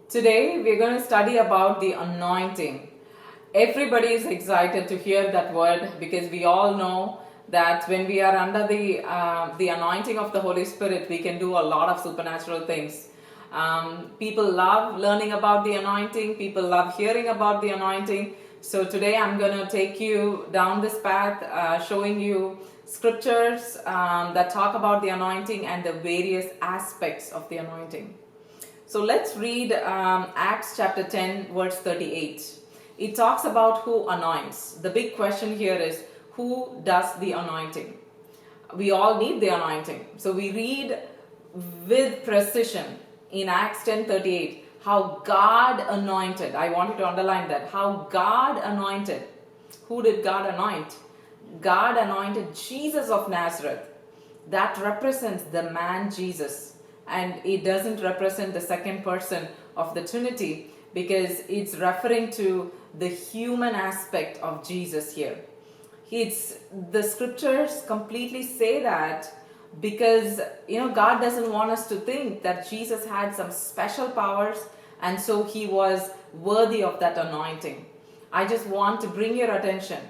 Today we're going to study about the anointing. Everybody is excited to hear that word because we all know that when we are under the anointing of the Holy Spirit, we can do a lot of supernatural things. People love learning about the anointing. People love hearing about the anointing. So today I'm going to take you down this path, showing you scriptures that talk about the anointing and the various aspects of the anointing. So let's read Acts chapter 10, verse 38. It talks about who anoints. The big question here is, who does the anointing? We all need the anointing. So we read with precision in Acts 10:38 how God anointed. I want you to underline that. How God anointed. Who did God anoint? God anointed Jesus of Nazareth. That represents the man Jesus. And it doesn't represent the second person of the Trinity because it's referring to the human aspect of Jesus here. The scriptures completely say that because God doesn't want us to think that Jesus had some special powers and so he was worthy of that anointing. I just want to bring your attention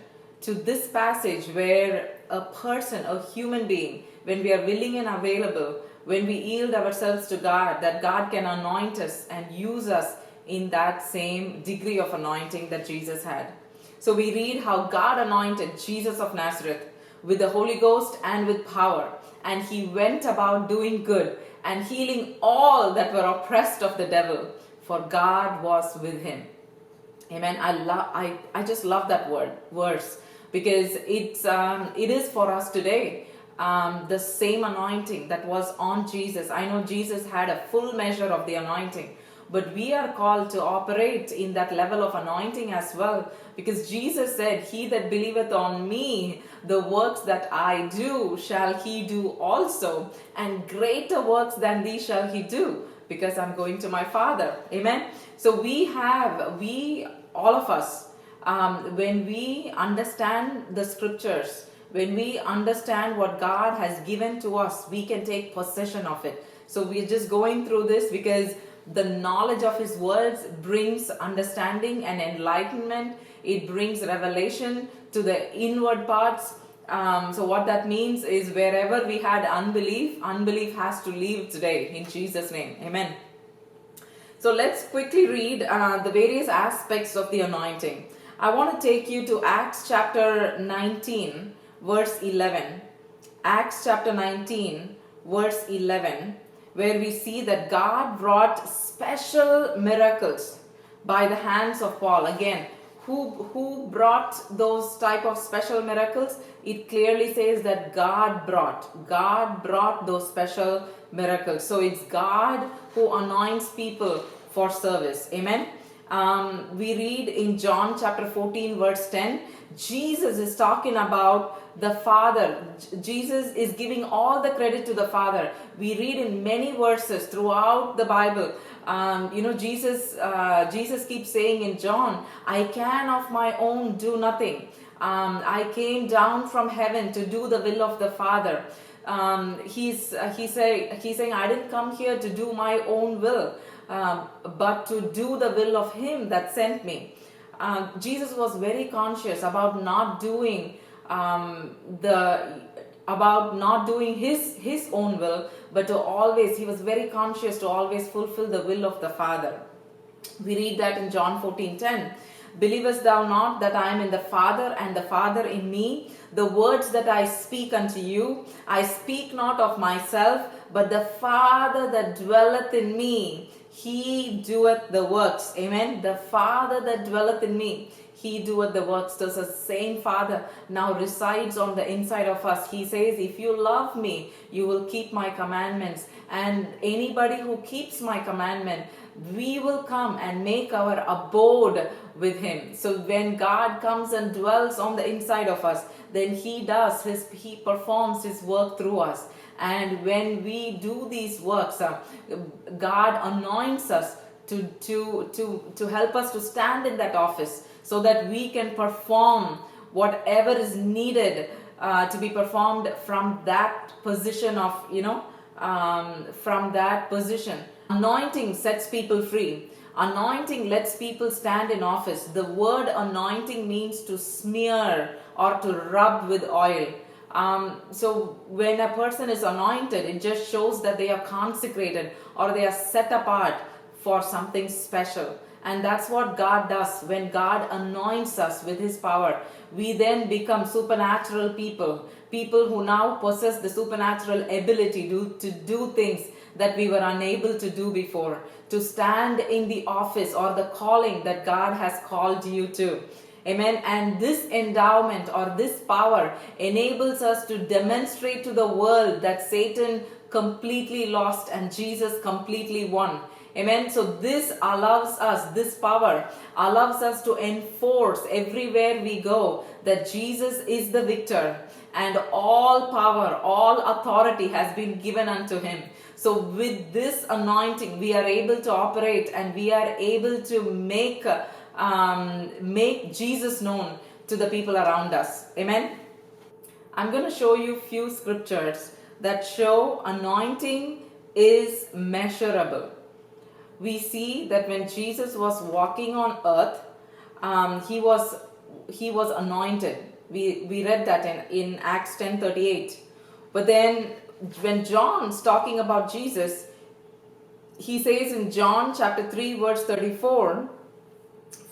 to this passage where a person, a human being, when we are willing and available, when we yield ourselves to God, that God can anoint us and use us in that same degree of anointing that Jesus had. So we read how God anointed Jesus of Nazareth with the Holy Ghost and with power, and he went about doing good and healing all that were oppressed of the devil, for God was with him. Amen. I just love that verse because it is for us today. The same anointing that was on Jesus. I know Jesus had a full measure of the anointing, but we are called to operate in that level of anointing as well, because Jesus said, "He that believeth on me, the works that I do shall he do also, and greater works than these shall he do, because I'm going to my Father." Amen. So all of us, when we understand the scriptures, when we understand what God has given to us, we can take possession of it. So we're just going through this because the knowledge of his words brings understanding and enlightenment. It brings revelation to the inward parts. So what that means is wherever we had unbelief has to leave today in Jesus' name. Amen. So let's quickly read the various aspects of the anointing. I want to take you to Acts chapter 19, verse 11. Acts chapter 19, verse 11, where we see that God wrought special miracles by the hands of Paul. Again, who brought those type of special miracles? It clearly says that God brought those special miracles. So it's God who anoints people for service. Amen. We read in John chapter 14 verse 10, Jesus is talking about the Father. Jesus is giving all the credit to the Father. We read in many verses throughout the Bible. Jesus keeps saying in John, "I can of my own do nothing. I came down from heaven to do the will of the Father." He's saying, "I didn't come here to do my own will, but to do the will of him that sent me." Jesus was very conscious about not doing his own will, but he was very conscious to always fulfill the will of the Father. We read that in John 14:10. "Believest thou not that I am in the Father, and the Father in me? The words that I speak unto you, I speak not of myself, but the Father that dwelleth in me, he doeth the works." Amen. The Father that dwelleth in me, he doeth the works. So the same Father now resides on the inside of us. He says, "If you love me, you will keep my commandments. And anybody who keeps my commandment, we will come and make our abode with him." So when God comes and dwells on the inside of us, then he performs his work through us. And when we do these works, God anoints us to help us to stand in that office so that we can perform whatever is needed to be performed from that position from that position. Anointing sets people free. Anointing lets people stand in office. The word anointing means to smear or to rub with oil. So when a person is anointed, it just shows that they are consecrated or they are set apart for something special. And that's what God does. When God anoints us with His power, we then become supernatural people. People who now possess the supernatural ability to do things that we were unable to do before. To stand in the office or the calling that God has called you to. Amen. And this endowment or this power enables us to demonstrate to the world that Satan completely lost and Jesus completely won. Amen. So this allows us, this power allows us to enforce everywhere we go that Jesus is the victor and all power, all authority has been given unto Him. So with this anointing, we are able to operate and we are able to make Jesus known to the people around us. Amen. I'm going to show you few scriptures that show anointing is measurable. We see that when Jesus was walking on earth, he was anointed. We read that in Acts 10:38. But then when John's talking about Jesus, he says in John chapter 3 verse 34,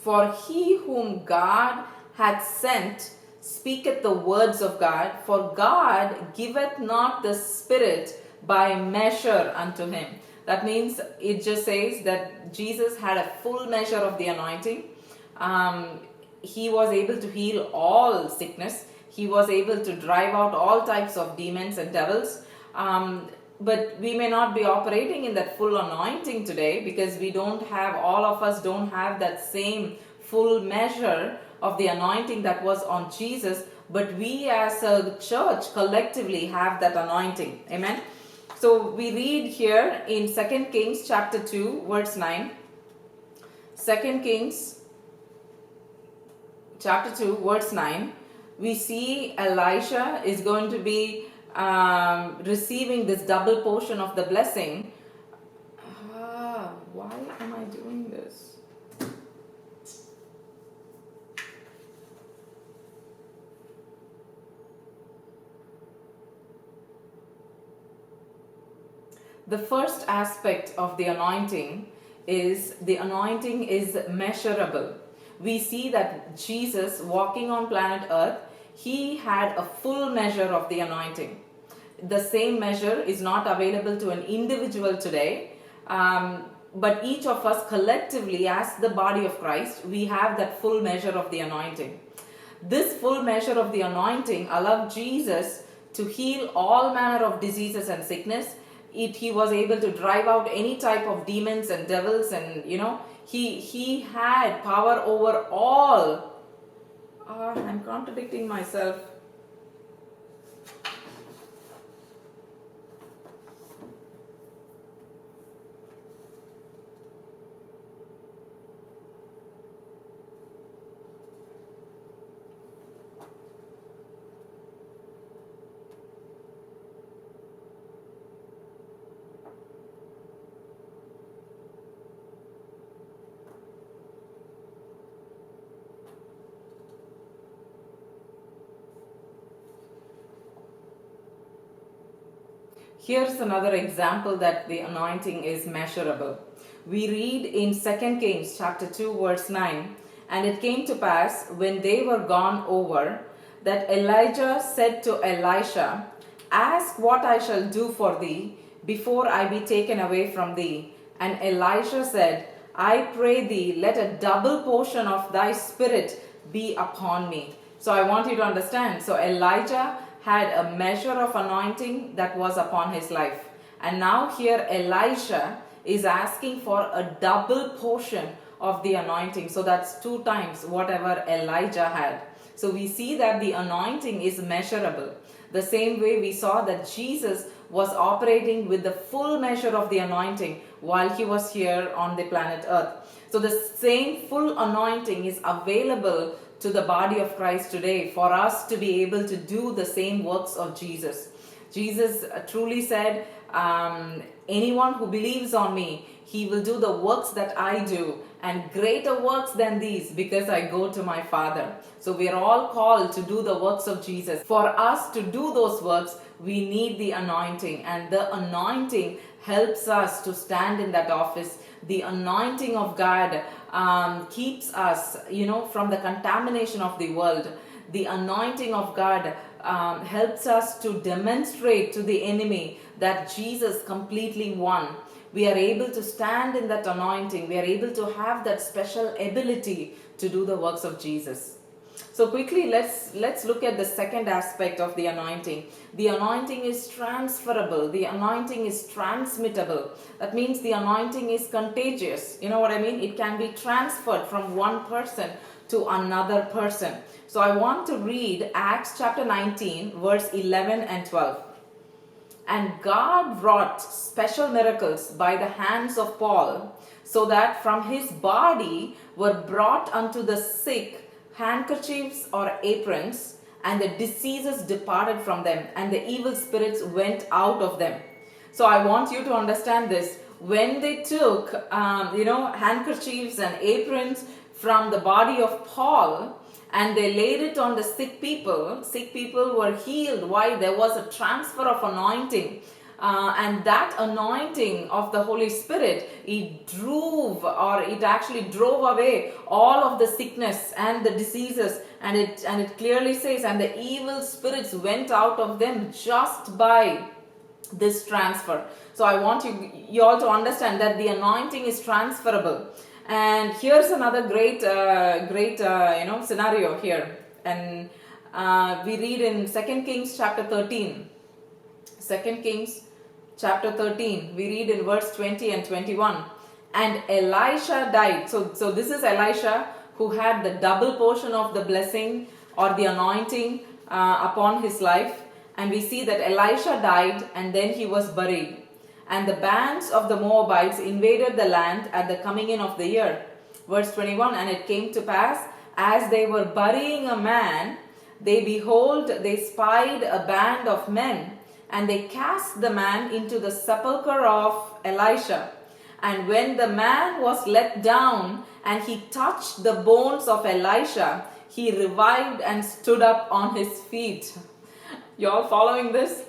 for he whom God hath sent speaketh the words of God, for God giveth not the Spirit by measure unto him. That means it just says that Jesus had a full measure of the anointing. He was able to heal all sickness. He was able to drive out all types of demons and devils. But we may not be operating in that full anointing today because all of us don't have that same full measure of the anointing that was on Jesus. But we as a church collectively have that anointing. Amen. So we read here in 2 Kings chapter 2 verse 9. 2 Kings chapter 2 verse 9. We see Elisha is going to be receiving this double portion of the blessing. Why am I doing this? The first aspect of the anointing is measurable. We see that Jesus walking on planet Earth, He had a full measure of the anointing. The same measure is not available to an individual today, but each of us collectively as the body of Christ, we have that full measure of the anointing. This full measure of the anointing allowed Jesus to heal all manner of diseases and sickness. He was able to drive out any type of demons and devils, and he had power over all. I'm contradicting myself. Here's another example that the anointing is measurable. We read in 2 Kings chapter 2 verse 9, and it came to pass when they were gone over that Elijah said to Elisha, ask what I shall do for thee before I be taken away from thee. And Elisha said, I pray thee, let a double portion of thy spirit be upon me. So I want you to understand. So Elijah had a measure of anointing that was upon his life. And now here Elisha is asking for a double portion of the anointing. So that's 2 times whatever Elijah had. So we see that the anointing is measurable. The same way we saw that Jesus was operating with the full measure of the anointing while he was here on the planet Earth. So the same full anointing is available to the body of Christ today for us to be able to do the same works of Jesus. Jesus truly said, anyone who believes on me, he will do the works that I do, and greater works than these, because I go to my Father. So we are all called to do the works of Jesus. For us to do those works, we need the anointing, and the anointing helps us to stand in that office. The anointing of God keeps us, from the contamination of the world. The anointing of God helps us to demonstrate to the enemy that Jesus completely won. We are able to stand in that anointing. We are able to have that special ability to do the works of Jesus. So quickly, let's look at the second aspect of the anointing. The anointing is transferable. The anointing is transmittable. That means the anointing is contagious. You know what I mean? It can be transferred from one person to another person. So I want to read Acts chapter 19, verse 11 and 12. And God wrought special miracles by the hands of Paul, so that from his body were brought unto the sick handkerchiefs or aprons, and the diseases departed from them, and the evil spirits went out of them. So I want you to understand this. When they took, handkerchiefs and aprons from the body of Paul, and they laid it on the sick people were healed. Why? There was a transfer of anointing. And that anointing of the Holy Spirit, it actually drove away all of the sickness and the diseases. And it clearly says, and the evil spirits went out of them just by this transfer. So I want you all to understand that the anointing is transferable. And here's another great scenario here. And we read in 2 Kings chapter 13. 2 Kings chapter 13. We read in verse 20 and 21. And Elisha died. So this is Elisha who had the double portion of the blessing or the anointing upon his life. And we see that Elisha died and then he was buried. And the bands of the Moabites invaded the land at the coming in of the year. Verse 21, and it came to pass, as they were burying a man, they spied a band of men, and they cast the man into the sepulchre of Elisha. And when the man was let down, and he touched the bones of Elisha, he revived and stood up on his feet. You all following this?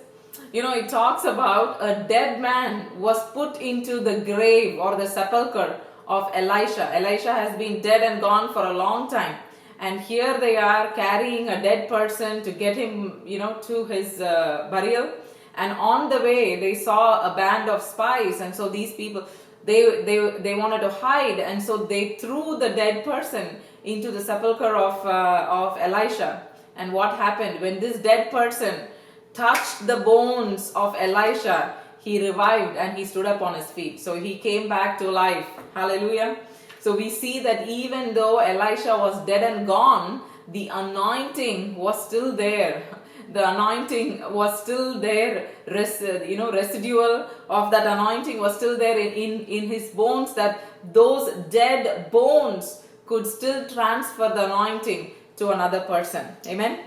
It talks about a dead man was put into the grave or the sepulchre of Elisha. Elisha has been dead and gone for a long time. And here they are carrying a dead person to get him, to his burial. And on the way, they saw a band of spies. And so these people, they wanted to hide. And so they threw the dead person into the sepulchre of Elisha. And what happened? When this dead person touched the bones of Elisha, he revived and he stood up on his feet. So he came back to life. Hallelujah. So we see that even though Elisha was dead and gone, the anointing was still there. The anointing was still there. Residual of that anointing was still there in his bones, that those dead bones could still transfer the anointing to another person. Amen.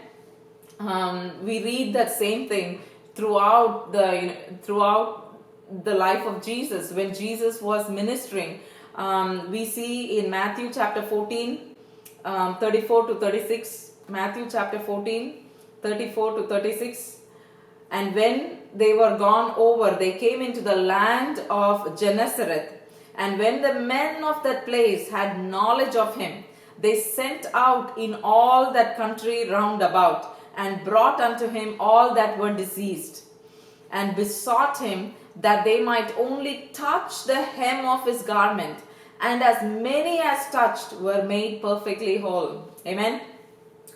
We read that same thing throughout the life of Jesus. When Jesus was ministering, we see in Matthew chapter 14, 34 to 36. Matthew chapter 14, 34 to 36. And when they were gone over, they came into the land of Gennesaret. And when the men of that place had knowledge of him, they sent out in all that country round about, and brought unto him all that were diseased, and besought him that they might only touch the hem of his garment. And as many as touched were made perfectly whole. Amen.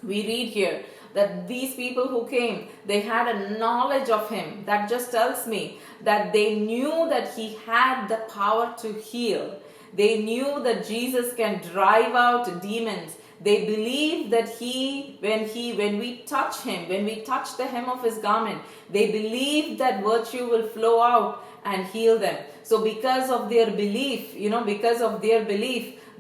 We read here that these people who came, they had a knowledge of him. That just tells me that they knew that he had the power to heal. They knew that Jesus can drive out demons. They believed that when we touch him, when we touch the hem of his garment, they believed that virtue will flow out and heal them. So because of their belief,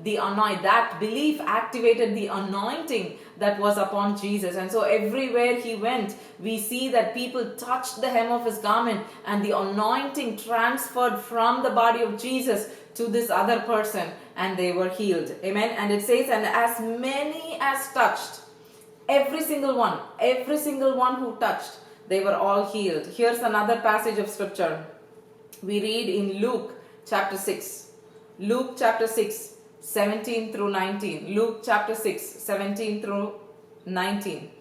that belief activated the anointing that was upon Jesus. And so everywhere he went, we see that people touched the hem of his garment, and the anointing transferred from the body of Jesus to this other person, and they were healed. Amen. And it says, and as many as touched, every single one who touched, they were all healed. Here's another passage of scripture. We read in Luke chapter 6. Luke chapter 6, 17 through 19. Luke chapter 6, 17 through 19.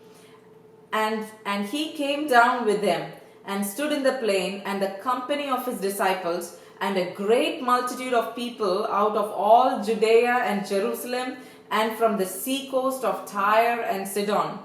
And he came down with them and stood in the plain, and the company of his disciples, and a great multitude of people out of all Judea and Jerusalem, and from the sea coast of Tyre and Sidon.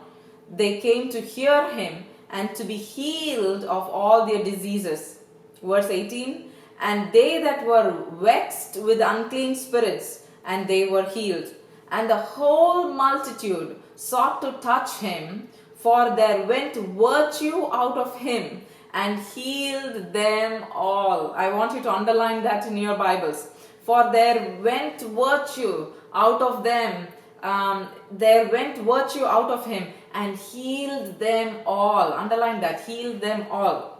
They came to hear him and to be healed of all their diseases. Verse 18, and they that were vexed with unclean spirits, and they were healed. And the whole multitude sought to touch him, for there went virtue out of him, and healed them all. I want you to underline that in your Bibles. For there went virtue out of them. There went virtue out of him, and healed them all. Underline that, healed them all.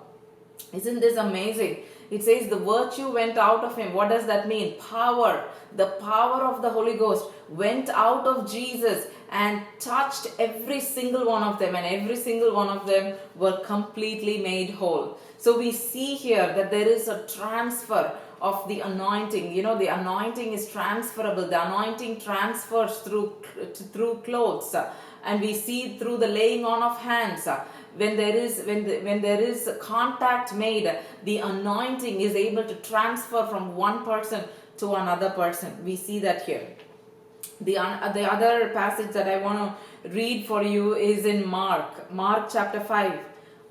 Isn't this amazing? It says the virtue went out of him. What does that mean? Power. The power of the Holy Ghost went out of Jesus and touched every single one of them, and every single one of them were completely made whole. So we see here that there is a transfer of the anointing. The anointing is transferable. The anointing transfers through clothes, and we see through the laying on of hands. When there is contact made, the anointing is able to transfer from one person to another person. We see that here. The other passage that I want to read for you is in Mark chapter 5.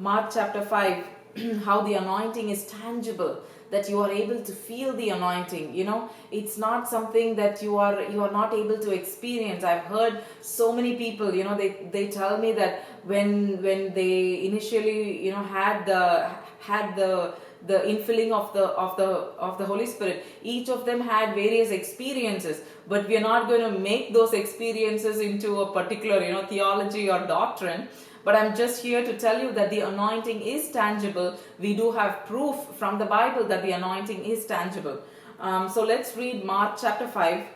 Mark chapter 5, how the anointing is tangible, that you are able to feel the anointing. It's not something that you are not able to experience. I've heard so many people, they tell me that when they initially had the infilling of the Holy Spirit, each of them had various experiences, but we are not going to make those experiences into a particular theology or doctrine. But I'm just here to tell you that the anointing is tangible. We do have proof from the Bible that the anointing is tangible. So let's read Mark chapter 5.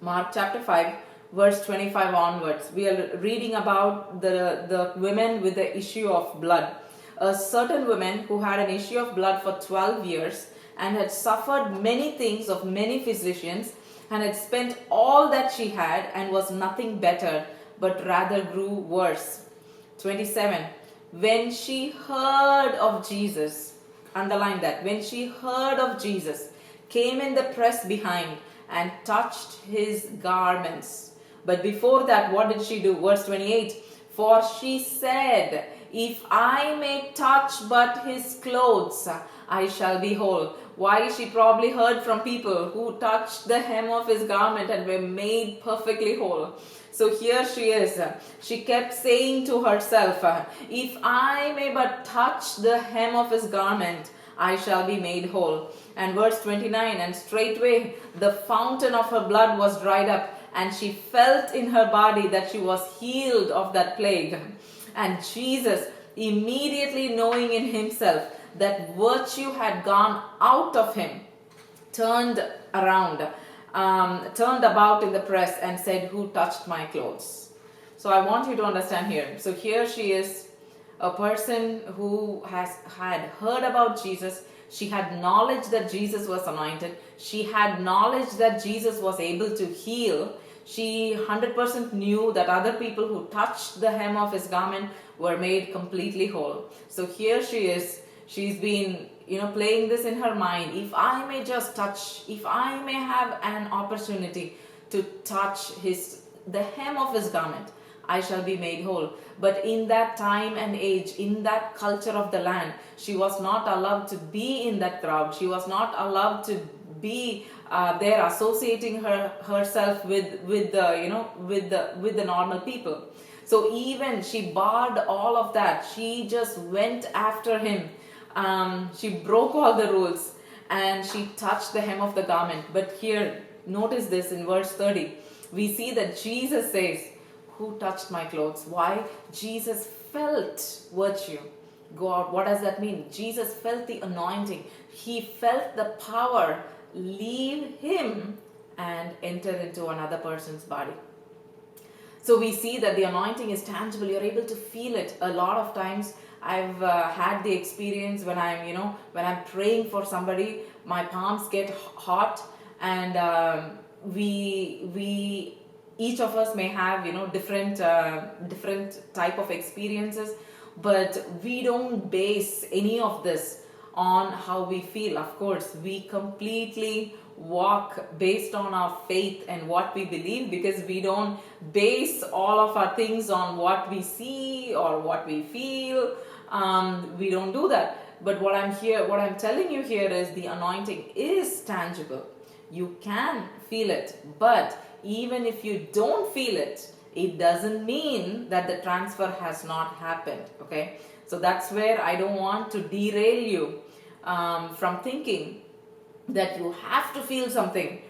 Mark chapter 5, verse 25 onwards. We are reading about the women with the issue of blood. A certain woman who had an issue of blood for 12 years and had suffered many things of many physicians, and had spent all that she had, and was nothing better, but rather grew worse. 27. When she heard of Jesus, underline that, when she heard of Jesus, came in the press behind and touched his garments. But before that, what did she do? Verse 28. For she said, if I may touch but his clothes, I shall be whole. Why? She probably heard from people who touched the hem of his garment and were made perfectly whole. So here she is. She kept saying to herself, if I may but touch the hem of his garment, I shall be made whole. And verse 29, and straightway the fountain of her blood was dried up, and she felt in her body that she was healed of that plague. And Jesus, immediately knowing in himself that virtue had gone out of him, turned about in the press and said, who touched my clothes? So I want you to understand here. So here she is, a person who had heard about Jesus. She had knowledge that Jesus was anointed. She had knowledge that Jesus was able to heal. She 100% knew that other people who touched the hem of his garment were made completely whole. So here she is. She's been playing this in her mind. If I may just touch, if I may have an opportunity to touch the hem of his garment, I shall be made whole. But in that time and age, in that culture of the land, she was not allowed to be in that crowd. She was not allowed to be there associating herself with the normal people. So even she barred all of that. She just went after him. She broke all the rules and she touched the hem of the garment. But here, notice this in verse 30. We see that Jesus says, "Who touched my clothes?" Why? Jesus felt virtue go out. What does that mean? Jesus felt the anointing. He felt the power leave him and enter into another person's body. So we see that the anointing is tangible. You're able to feel it. A lot of times I've had the experience when I'm praying for somebody, my palms get hot, and we each of us may have different type of experiences, but we don't base any of this on how we feel. Of course, we completely walk based on our faith and what we believe, because we don't base all of our things on what we see or what we feel. We don't do that. But what I'm telling you here is the anointing is tangible. You can feel it, but even if you don't feel it, it doesn't mean that the transfer has not happened. Okay, so that's where I don't want to derail you from thinking that you have to feel something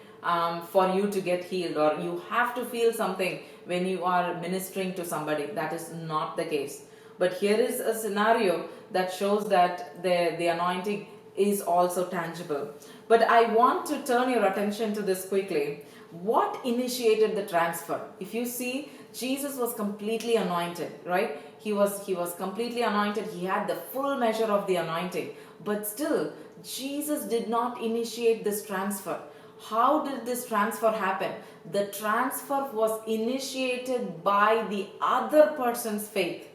for you to get healed, or you have to feel something when you are ministering to somebody. That is not the case. But here is a scenario that shows that the anointing is also tangible. But I want to turn your attention to this quickly. What initiated the transfer? If you see, Jesus was completely anointed, right? He was completely anointed. He had the full measure of the anointing. But still, Jesus did not initiate this transfer. How did this transfer happen? The transfer was initiated by the other person's faith.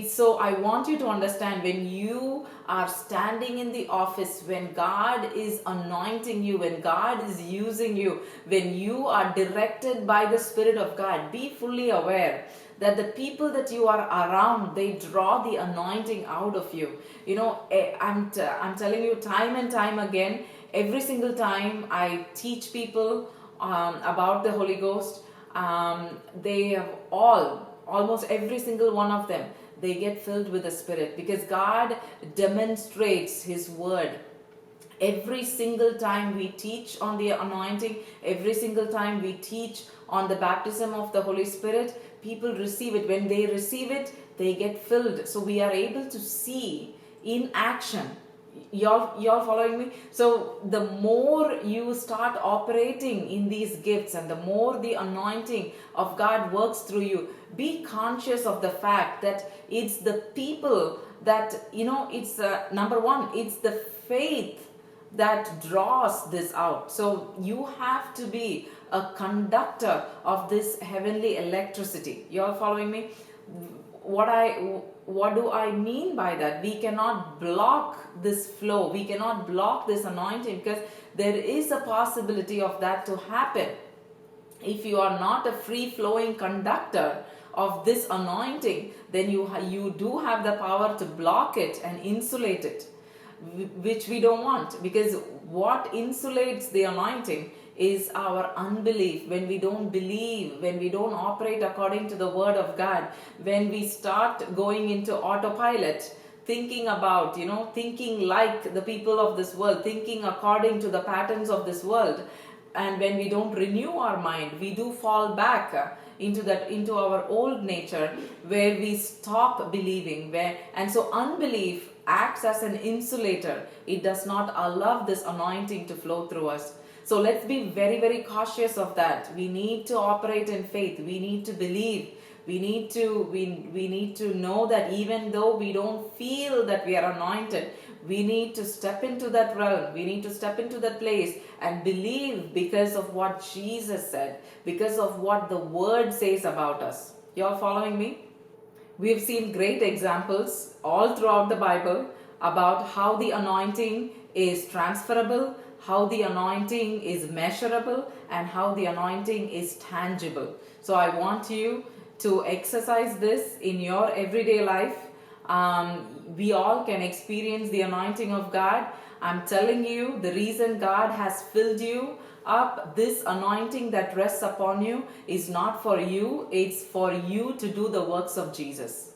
So I want you to understand, when you are standing in the office, when God is anointing you, when God is using you, when you are directed by the Spirit of God, be fully aware that the people that you are around, they draw the anointing out of you. I'm telling you time and time again, every single time I teach people about the Holy Ghost, they have almost every single one of them, they get filled with the Spirit, because God demonstrates His word. Every single time we teach on the anointing, every single time we teach on the baptism of the Holy Spirit, people receive it. When they receive it, they get filled. So we are able to see in action. Y'all following me? So the more you start operating in these gifts, and the more the anointing of God works through you, be conscious of the fact that it's the people that, it's number one, it's the faith that draws this out. So you have to be a conductor of this heavenly electricity. Y'all following me? What do I mean by that? We cannot block this flow. We cannot block this anointing, because there is a possibility of that to happen. If you are not a free-flowing conductor of this anointing, then you do have the power to block it and insulate it, which we don't want, because what insulates the anointing is our unbelief. When we don't believe, when we don't operate according to the word of God, when we start going into autopilot, thinking like the people of this world, thinking according to the patterns of this world, and when we don't renew our mind, we do fall back into our old nature, where we stop believing, and so unbelief acts as an insulator. It does not allow this anointing to flow through us. So let's be very, very cautious of that. We need to operate in faith. We need to believe. We need to know that even though we don't feel that we are anointed, we need to step into that realm. We need to step into that place and believe, because of what Jesus said, because of what the word says about us. You're following me? We've seen great examples all throughout the Bible about how the anointing is transferable, how the anointing is measurable, and how the anointing is tangible. So I want you to exercise this in your everyday life. We all can experience the anointing of God. I'm telling you, the reason God has filled you up, this anointing that rests upon you, is not for you, it's for you to do the works of Jesus.